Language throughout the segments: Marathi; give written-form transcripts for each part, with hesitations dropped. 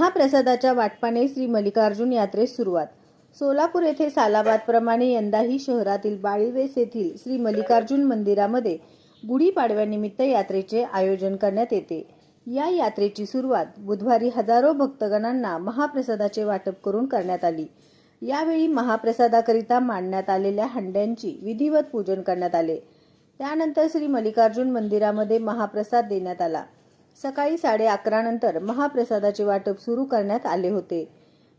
महाप्रसादाच्या वाटपाने श्री मल्लिकार्जुन यात्रेस सुरुवात। सोलापूर येथे सालाबादप्रमाणे यंदाही शहरातील बाळीवेस येथील श्री मल्लिकार्जुन मंदिरामध्ये गुढीपाडव्यानिमित्त यात्रेचे आयोजन करण्यात येते। या यात्रेची सुरुवात बुधवारी हजारो भक्तगणांना महाप्रसादाचे वाटप करून करण्यात आली। यावेळी महाप्रसादाकरिता मांडण्यात आलेल्या हंड्यांची विधिवत पूजन करण्यात आले। त्यानंतर श्री मल्लिकार्जुन मंदिरामध्ये महाप्रसाद देण्यात आला। सकाळी 11:30 नंतर महाप्रसादाचे वाटप सुरू करण्यात आले होते।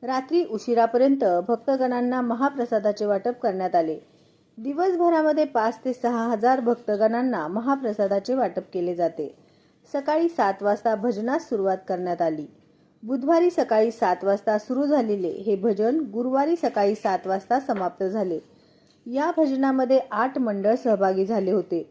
रात्री उशिरापर्यंत भक्तगणांना महाप्रसादाचे वाटप करण्यात आले। दिवसभरामध्ये 5 ते 6 हजार भक्तगणांना महाप्रसादाचे वाटप केले जाते। सकाळी 7 वाजता भजनास सुरुवात करण्यात आली। बुधवारी सकाळी 7 वाजता सुरू झालेले हे भजन गुरुवारी सकाळी 7 वाजता समाप्त झाले। या भजनामध्ये 8 मंडळ सहभागी झाले होते।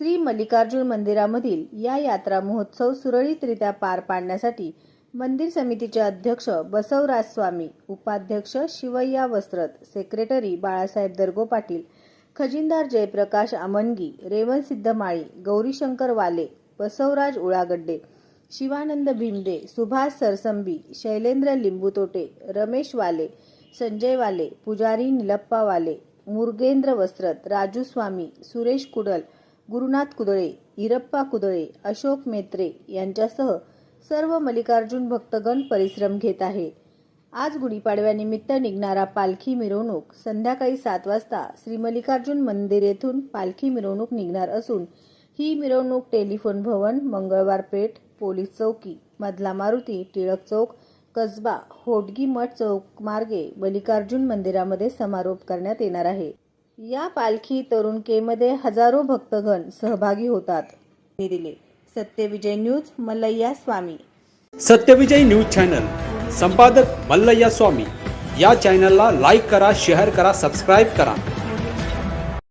श्री मल्लिकार्जुन मंदिरामधील या यात्रा महोत्सव सुरळीतरित्या पार पाडण्यासाठी मंदिर समितीचे अध्यक्ष बसवराज स्वामी, उपाध्यक्ष शिवय्या वस्त्रत, सेक्रेटरी बाळासाहेब दर्गो पाटील, खजिनदार जयप्रकाश अमनगी, रेवणसिद्ध माळी, गौरीशंकर वाले, बसवराज उळागड्डे, शिवानंद भीमदे, सुभाष सरसंबी, शैलेंद्र लिंबूतोटे, रमेश वाले, संजय वाले, पुजारी निलप्पा वाले, मुरगेंद्र वस्त्रत, राजू स्वामी, सुरेश कुडल, गुरुनाथ कुदळे, इरप्पा कुदळे, अशोक मेत्रे यांच्यासह सर्व मल्लिकार्जुन भक्तगण परिश्रम घेत आहे। आज गुढीपाडव्यानिमित्त निघणारा पालखी मिरवणूक संध्याकाळी 7 वाजता श्री मल्लिकार्जुन मंदिर येथून पालखी मिरवणूक निघणार असून ही मिरवणूक टेलिफोन भवन, मंगळवार पेठ, पोलीस चौकी, मधला मारुती, टिळक चौक, कसबा, होडगी मठ चौक मार्गे मल्लिकार्जुन मंदिरामध्ये समारोप करण्यात येणार आहे। या पालखी तरुणकेमध्ये हजारो भक्तगण सहभागी होतात। दिले सत्यविजय न्यूज मल्लय्या स्वामी। सत्यविजय न्यूज चॅनल संपादक मल्लय्या स्वामी। या चॅनलला लाईक करा, शेअर करा, सबस्क्राईब करा।